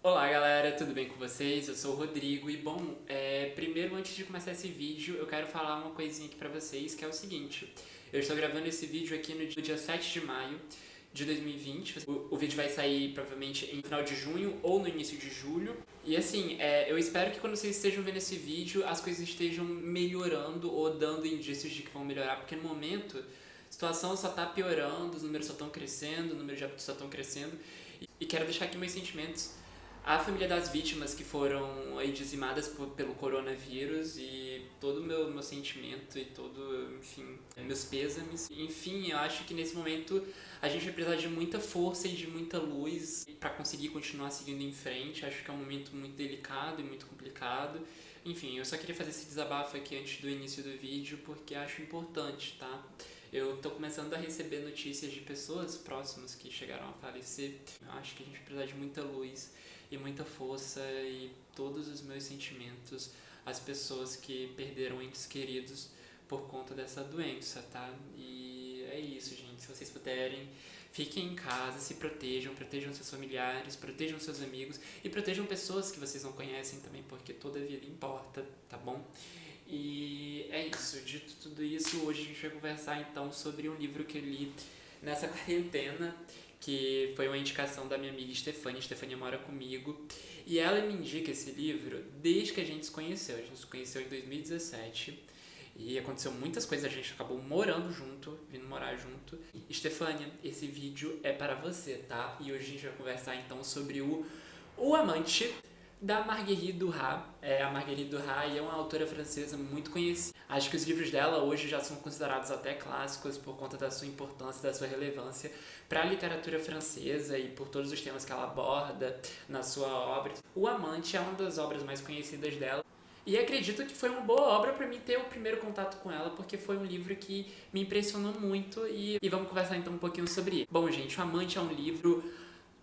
Olá galera, tudo bem com vocês? Eu sou o Rodrigo e bom, primeiro antes de começar esse vídeo eu quero falar uma coisinha aqui pra vocês que é o seguinte. Eu estou gravando esse vídeo aqui no dia 7 de maio de 2020. O vídeo vai sair provavelmente em final de junho ou no início de julho. E assim, eu espero que quando vocês estejam vendo esse vídeo as coisas estejam melhorando ou dando indícios de que vão melhorar, porque no momento a situação só tá piorando, os números só estão crescendo, os números de óbitos só estão crescendo. E quero deixar aqui meus sentimentos à família das vítimas que foram aí dizimadas pelo coronavírus e todo o meu sentimento e todo, enfim, meus pêsames. Enfim, eu acho que nesse momento a gente vai precisar de muita força e de muita luz para conseguir continuar seguindo em frente. Acho que é um momento muito delicado e muito complicado. Enfim, eu só queria fazer esse desabafo aqui antes do início do vídeo porque acho importante, tá? Eu tô começando a receber notícias de pessoas próximas que chegaram a falecer. Eu acho que a gente precisa de muita luz e muita força e todos os meus sentimentos às pessoas que perderam entes queridos por conta dessa doença, tá? E é isso, gente. Se vocês puderem, fiquem em casa, se protejam, protejam seus familiares, protejam seus amigos e protejam pessoas que vocês não conhecem também, porque toda vida importa, tá bom? E é isso, dito tudo isso, hoje a gente vai conversar então sobre um livro que eu li nessa quarentena, que foi uma indicação da minha amiga Stefania. Stefania mora comigo e ela me indica esse livro desde que a gente se conheceu. A gente se conheceu em 2017 e aconteceu muitas coisas, a gente acabou morando junto, vindo morar junto. Stefania, esse vídeo é para você, tá? E hoje a gente vai conversar então sobre o Amante, da Marguerite Duras. A Marguerite Duras é uma autora francesa muito conhecida. Acho que os livros dela hoje já são considerados até clássicos por conta da sua importância, da sua relevância para a literatura francesa e por todos os temas que ela aborda na sua obra. O Amante é uma das obras mais conhecidas dela. E acredito que foi uma boa obra para mim ter o primeiro contato com ela, porque foi um livro que me impressionou muito e vamos conversar então um pouquinho sobre ele. Bom, gente, O Amante é um livro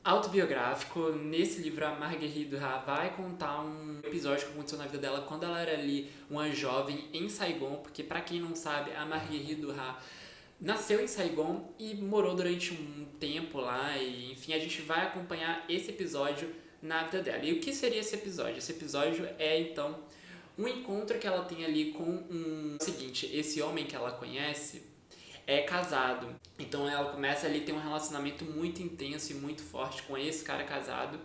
autobiográfico. Nesse livro, a Marguerite Duras vai contar um episódio que aconteceu na vida dela quando ela era ali uma jovem em Saigon, porque pra quem não sabe, a Marguerite Duras nasceu em Saigon e morou durante um tempo lá, e enfim, a gente vai acompanhar esse episódio na vida dela. E o que seria esse episódio? Esse episódio é, então, um encontro que ela tem ali com seguinte, esse homem que ela conhece é casado. Então ela começa ali a ter um relacionamento muito intenso e muito forte com esse cara casado.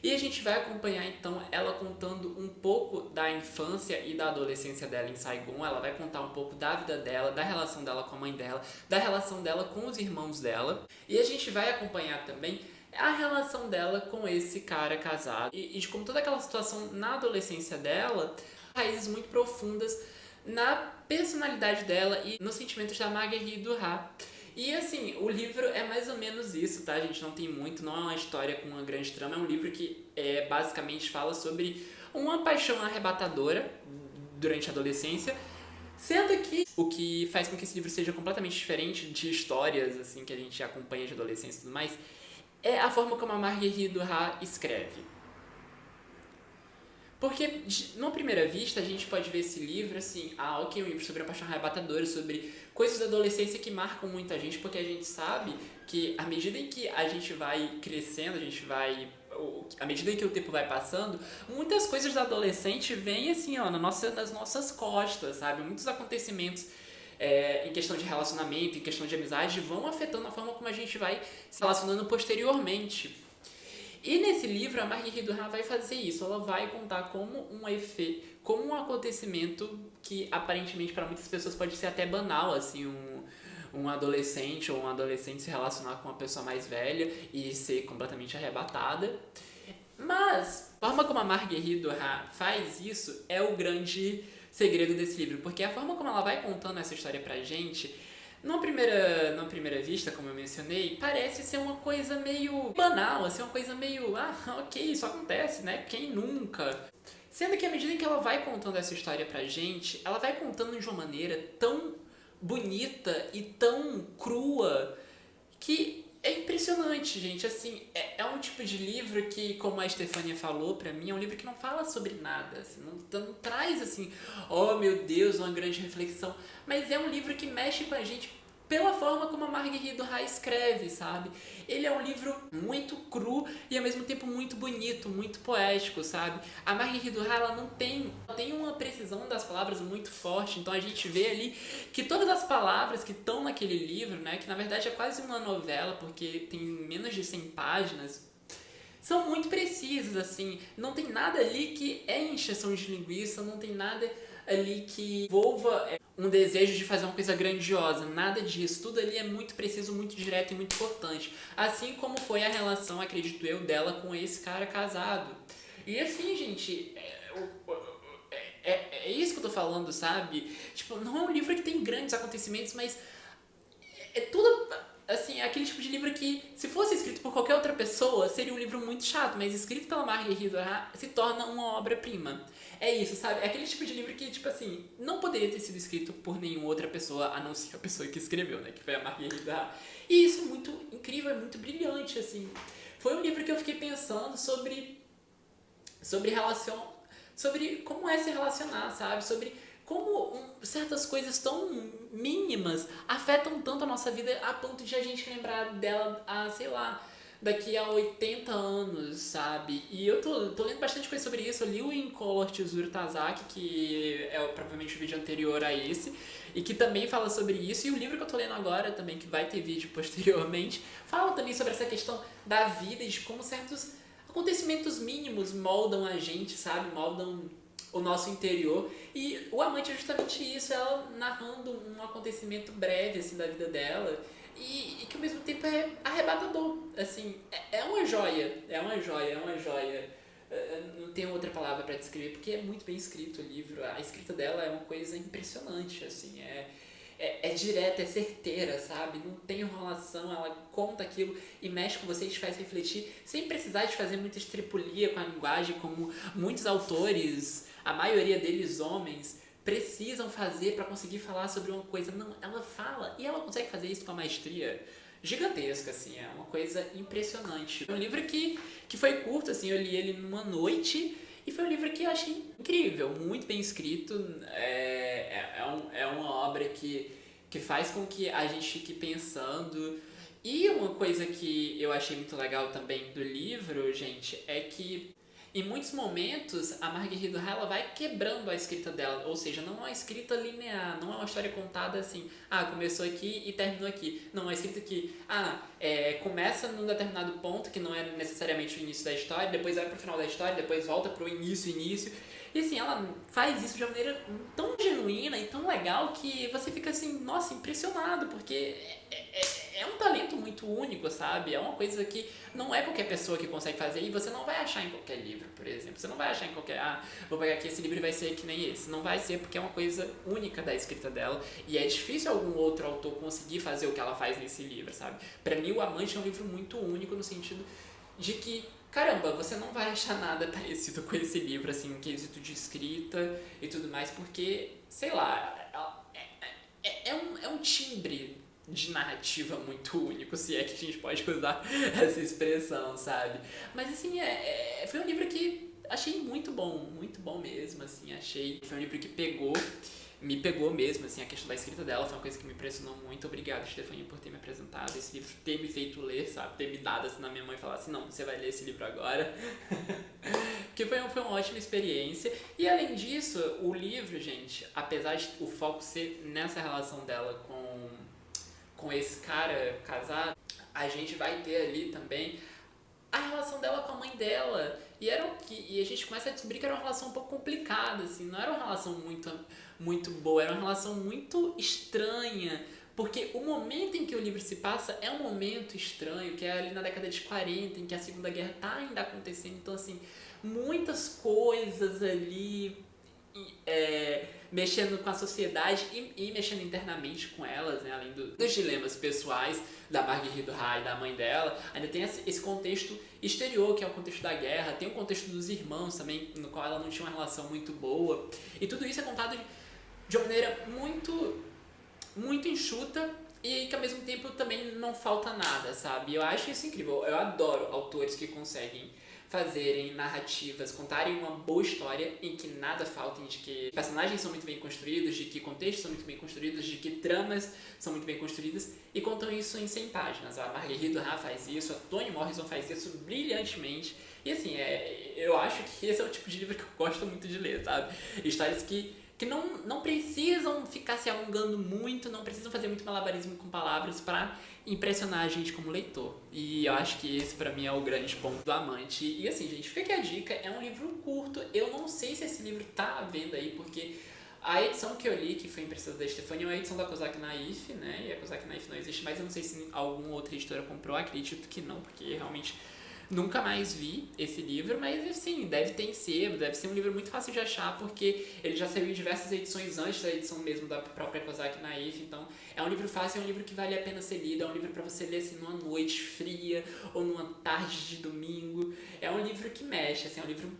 E a gente vai acompanhar então ela contando um pouco da infância e da adolescência dela em Saigon. Ela vai contar um pouco da vida dela, da relação dela com a mãe dela, da relação dela com os irmãos dela. E a gente vai acompanhar também a relação dela com esse cara casado. E de como toda aquela situação na adolescência dela, raízes muito profundas na personalidade dela e nos sentimentos da Marguerite Duras. E assim, o livro é mais ou menos isso, tá? A gente não tem muito, não é uma história com uma grande trama, é um livro que basicamente fala sobre uma paixão arrebatadora durante a adolescência, sendo que o que faz com que esse livro seja completamente diferente de histórias assim que a gente acompanha de adolescência e tudo mais, é a forma como a Marguerite Duras escreve. Porque, numa primeira vista, a gente pode ver esse livro assim, ok, um livro sobre a paixão arrebatadora, sobre coisas da adolescência que marcam muito a gente, porque a gente sabe que à medida em que a gente vai crescendo, à medida em que o tempo vai passando, muitas coisas da adolescente vêm assim, ó, nas nossas costas, sabe? Muitos acontecimentos em questão de relacionamento, em questão de amizade, vão afetando a forma como a gente vai se relacionando posteriormente. E nesse livro, a Marguerite Duras vai fazer isso. Ela vai contar como como um acontecimento que aparentemente para muitas pessoas pode ser até banal, assim, um adolescente ou um adolescente se relacionar com uma pessoa mais velha e ser completamente arrebatada. Mas a forma como a Marguerite Duras faz isso é o grande segredo desse livro, porque a forma como ela vai contando essa história pra gente, numa primeira vista, como eu mencionei, parece ser uma coisa meio banal, assim, uma coisa meio, ok, isso acontece, né? Quem nunca? Sendo que à medida que ela vai contando essa história pra gente, ela vai contando de uma maneira tão bonita e tão crua que é impressionante, gente. Assim, é um tipo de livro que, como a Stefania falou pra mim, é um livro que não fala sobre nada, assim, não traz assim, oh meu Deus, uma grande reflexão, mas é um livro que mexe com a gente pela forma como a Marguerite Duras escreve, sabe? Ele é um livro muito cru e ao mesmo tempo muito bonito, muito poético, sabe? A Marguerite Duras, ela não tem uma precisão das palavras muito forte, então a gente vê ali que todas as palavras que estão naquele livro, né, que na verdade é quase uma novela, porque tem menos de 100 páginas, são muito precisas, assim, não tem nada ali que é encheção de linguiça, não tem nada ali que envolva um desejo de fazer uma coisa grandiosa, nada disso, tudo ali é muito preciso, muito direto e muito importante, assim como foi a relação, acredito eu, dela com esse cara casado. E assim, gente, é isso que eu tô falando, sabe? Tipo, não é um livro que tem grandes acontecimentos, mas é tudo, assim, é aquele tipo de livro que, se fosse escrito por qualquer outra pessoa, seria um livro muito chato, mas escrito pela Marguerite Duras se torna uma obra-prima. É isso, sabe? É aquele tipo de livro que, tipo assim, não poderia ter sido escrito por nenhuma outra pessoa, a não ser a pessoa que escreveu, né? Que foi a Marguerite Duras. E isso é muito incrível, é muito brilhante, assim. Foi um livro que eu fiquei pensando sobre relação, sobre como é se relacionar, sabe? Sobre como certas coisas tão mínimas afetam tanto a nossa vida a ponto de a gente lembrar dela sei lá, daqui a 80 anos, sabe? E eu tô lendo bastante coisa sobre isso. Eu li o Incolor Tesouro Tazaki, que é provavelmente o vídeo anterior a esse, e que também fala sobre isso. E o livro que eu tô lendo agora também, que vai ter vídeo posteriormente, fala também sobre essa questão da vida e de como certos acontecimentos mínimos moldam a gente, sabe? Moldam o nosso interior. E o Amante é justamente isso, ela narrando um acontecimento breve, assim, da vida dela, e que ao mesmo tempo é arrebatador, assim, é uma joia, é uma joia, é uma joia. Não tenho outra palavra para descrever, porque é muito bem escrito o livro, a escrita dela é uma coisa impressionante, assim, é direta, é certeira, sabe? Não tem enrolação, ela conta aquilo e mexe com você e te faz refletir, sem precisar de fazer muita estripulia com a linguagem, como muitos autores, a maioria deles homens, precisam fazer para conseguir falar sobre uma coisa. Não, ela fala e ela consegue fazer isso com uma maestria gigantesca, assim, é uma coisa impressionante. É um livro que foi curto, assim, eu li ele numa noite e foi um livro que eu achei incrível, muito bem escrito, é uma obra que faz com que a gente fique pensando. E uma coisa que eu achei muito legal também do livro, gente, é que em muitos momentos a Marguerite Duras ela vai quebrando a escrita dela, ou seja, não é uma escrita linear, não é uma história contada assim, começou aqui e terminou aqui. Não, é uma escrita que, começa num determinado ponto, que não é necessariamente o início da história, depois vai pro final da história, depois volta pro início. E assim, ela faz isso de uma maneira tão genuína e tão legal que você fica assim, nossa, impressionado, porque é um talento muito único, sabe? É uma coisa que não é qualquer pessoa que consegue fazer e você não vai achar em qualquer livro, por exemplo. Você não vai achar em qualquer, vou pegar aqui esse livro e vai ser que nem esse. Não vai ser, porque é uma coisa única da escrita dela e é difícil algum outro autor conseguir fazer o que ela faz nesse livro, sabe? Pra mim, O Amante é um livro muito único no sentido de que, caramba, você não vai achar nada parecido com esse livro, assim, em quesito de escrita e tudo mais, porque, sei lá, é um timbre de narrativa muito único, se é que a gente pode usar essa expressão, sabe? Mas, assim, foi um livro que achei muito bom mesmo, assim, foi um livro que me pegou mesmo, assim, a questão da escrita dela foi uma coisa que me impressionou muito. Obrigado, Stefania, por ter me apresentado esse livro, ter me feito ler, sabe, ter me dado assim na minha mão e falar assim, não, você vai ler esse livro agora. Porque foi uma ótima experiência. E além disso, o livro, gente, apesar de o foco ser nessa relação dela com esse cara casado, a gente vai ter ali também a relação dela com a mãe dela. E a gente começa a descobrir que era uma relação um pouco complicada, assim, não era uma relação muito boa, era uma relação muito estranha, porque o momento em que o livro se passa é um momento estranho, que é ali na década de 40, em que a Segunda Guerra está ainda acontecendo, então assim, muitas coisas ali mexendo com a sociedade e mexendo internamente com elas, né? Além dos dilemas pessoais da Marguerite Duras e da mãe dela, ainda tem esse contexto exterior, que é o contexto da guerra, tem o contexto dos irmãos também, no qual ela não tinha uma relação muito boa, e tudo isso é contado de uma maneira muito, muito enxuta e que ao mesmo tempo também não falta nada, sabe? Eu acho isso incrível, eu adoro autores que conseguem fazerem narrativas, contarem uma boa história em que nada falta, de que personagens são muito bem construídos, de que contextos são muito bem construídos, de que tramas são muito bem construídas, e contam isso em 100 páginas. A Marguerite Duras faz isso, a Toni Morrison faz isso brilhantemente, e assim, eu acho que esse é o tipo de livro que eu gosto muito de ler, sabe? Histórias que não precisam ficar se alongando muito, não precisam fazer muito malabarismo com palavras pra impressionar a gente como leitor. E eu acho que esse pra mim é o grande ponto do Amante. E assim, gente, fica aqui a dica, é um livro curto, eu não sei se esse livro tá à venda aí, porque a edição que eu li, que foi impressora da Stephanie, é uma edição da Kozak Naif, né? E a Kozak Naif não existe mais, eu não sei se alguma outra editora comprou, acredito que não, porque realmente nunca mais vi esse livro, mas assim, deve ser um livro muito fácil de achar, porque ele já saiu em diversas edições antes da edição mesmo da própria Kozak Naif, então é um livro fácil, é um livro que vale a pena ser lido, é um livro para você ler assim numa noite fria ou numa tarde de domingo, é um livro que mexe, assim, é um livro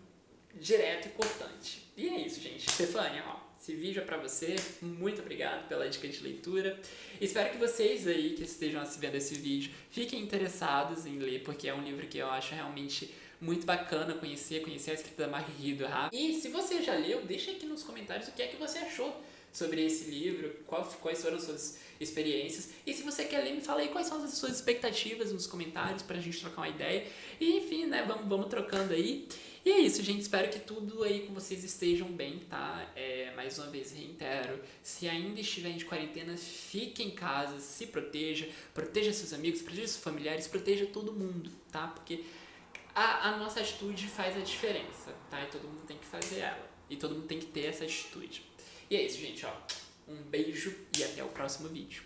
direto e cortante. E é isso, gente. Stefania, ó, esse vídeo é pra você, muito obrigado pela dica de leitura. Espero que vocês aí que estejam vendo esse vídeo fiquem interessados em ler, porque é um livro que eu acho realmente muito bacana conhecer a escrita da Marguerite Duras. E se você já leu, deixa aqui nos comentários o que é que você achou sobre esse livro, quais foram as suas experiências, e se você quer ler, me fala aí quais são as suas expectativas nos comentários pra gente trocar uma ideia, e enfim, né, vamos trocando aí. E é isso, gente, espero que tudo aí com vocês estejam bem, tá? Mais uma vez, reitero, se ainda estiverem de quarentena, fique em casa, se proteja seus amigos, proteja seus familiares, proteja todo mundo, tá? Porque a nossa atitude faz a diferença, tá? E todo mundo tem que fazer ela, e todo mundo tem que ter essa atitude. E é isso, gente, ó. Um beijo e até o próximo vídeo.